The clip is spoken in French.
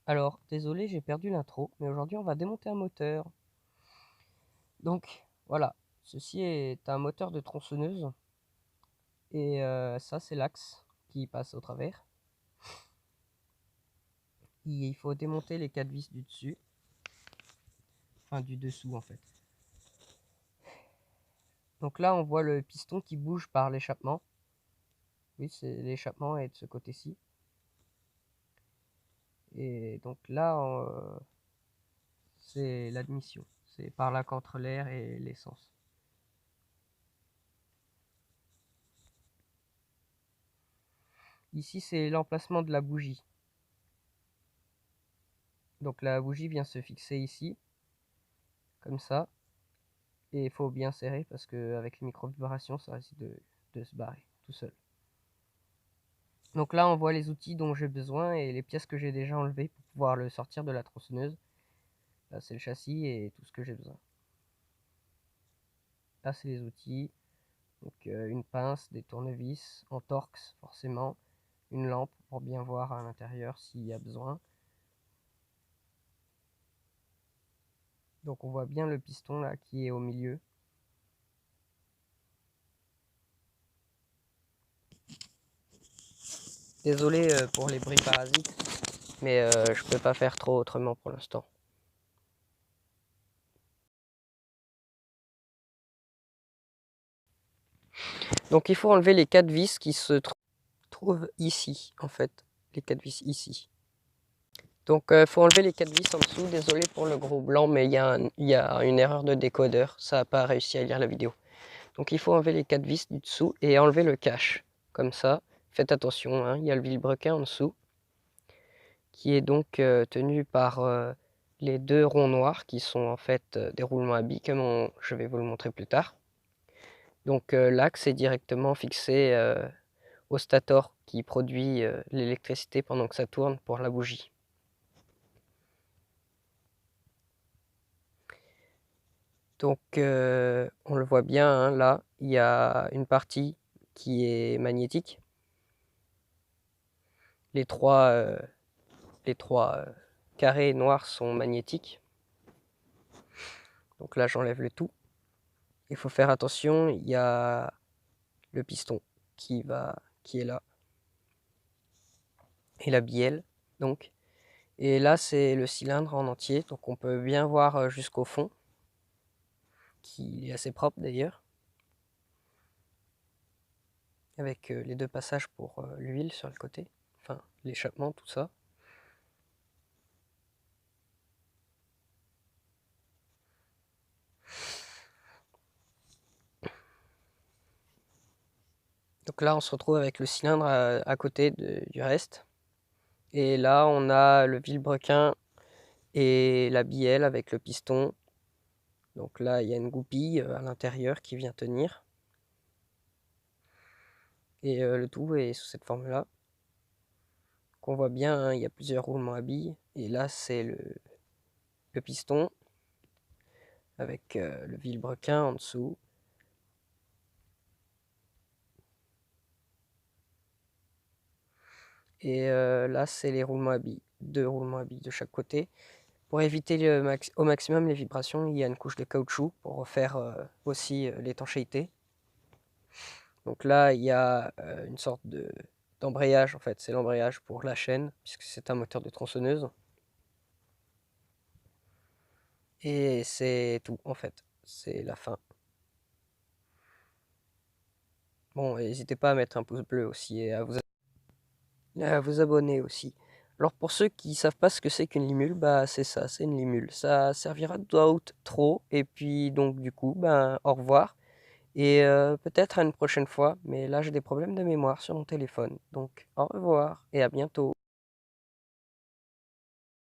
Alors, désolé, j'ai perdu l'intro, mais aujourd'hui on va démonter un moteur. Donc, voilà, ceci est un moteur de tronçonneuse, et ça c'est l'axe qui passe au travers. Il faut démonter les 4 vis du dessus, enfin du dessous en fait. Donc là on voit le piston qui bouge par l'échappement. Oui, c'est l'échappement est de ce côté-ci. Et donc là, c'est l'admission. C'est par là qu'entre l'air et l'essence. Ici, c'est l'emplacement de la bougie. Donc la bougie vient se fixer ici, comme ça. Et il faut bien serrer parce qu'avec les micro-vibrations, ça risque de se barrer tout seul. Donc là, on voit les outils dont j'ai besoin et les pièces que j'ai déjà enlevées pour pouvoir le sortir de la tronçonneuse. Là, c'est le châssis et tout ce que j'ai besoin. Là, c'est les outils. Donc une pince, des tournevis, en torx forcément, une lampe pour bien voir à l'intérieur s'il y a besoin. Donc on voit bien le piston là qui est au milieu. Désolé pour les bruits parasites, mais je peux pas faire trop autrement pour l'instant. Donc il faut enlever les 4 vis qui se trouvent ici, en fait. Les 4 vis ici. Donc il faut enlever les 4 vis en dessous. Désolé pour le gros blanc, mais il y a une erreur de décodeur. Ça n'a pas réussi à lire la vidéo. Donc il faut enlever les 4 vis du dessous et enlever le cache. Comme ça. Faites attention, hein, il y a le vilebrequin en dessous. Qui est donc tenu par les 2 ronds noirs qui sont en fait des roulements à billes, comme je vais vous le montrer plus tard. Donc l'axe est directement fixé au stator qui produit l'électricité pendant que ça tourne pour la bougie. Donc on le voit bien, hein, là, il y a une partie qui est magnétique. Les trois carrés noirs sont magnétiques. Donc là j'enlève le tout. Il faut faire attention, il y a le piston qui est là. Et la bielle, donc. Et là, c'est le cylindre en entier, donc on peut bien voir jusqu'au fond, qui est assez propre d'ailleurs. Avec les 2 passages pour l'huile sur le côté, enfin l'échappement, tout ça. Donc là, on se retrouve avec le cylindre à côté du reste. Et là, on a le vilebrequin et la bielle avec le piston. Donc là, il y a une goupille à l'intérieur qui vient tenir. Et le tout est sous cette forme-là. Qu'on voit bien, hein, il y a plusieurs roulements à billes. Et là, c'est le piston avec le vilebrequin en dessous. Et là, c'est les roulements à billes, 2 roulements à billes de chaque côté. Pour éviter au maximum les vibrations, il y a une couche de caoutchouc pour refaire aussi l'étanchéité. Donc là, il y a une sorte d'embrayage, en fait, c'est l'embrayage pour la chaîne, puisque c'est un moteur de tronçonneuse. Et c'est tout, en fait, c'est la fin. Bon, n'hésitez pas à mettre un pouce bleu aussi et à vous abonner aussi. Alors pour ceux qui ne savent pas ce que c'est qu'une limule, bah c'est ça, c'est une limule. Ça servira d'outro et puis donc du coup, ben au revoir. Et peut-être à une prochaine fois, mais là j'ai des problèmes de mémoire sur mon téléphone. Donc au revoir et à bientôt.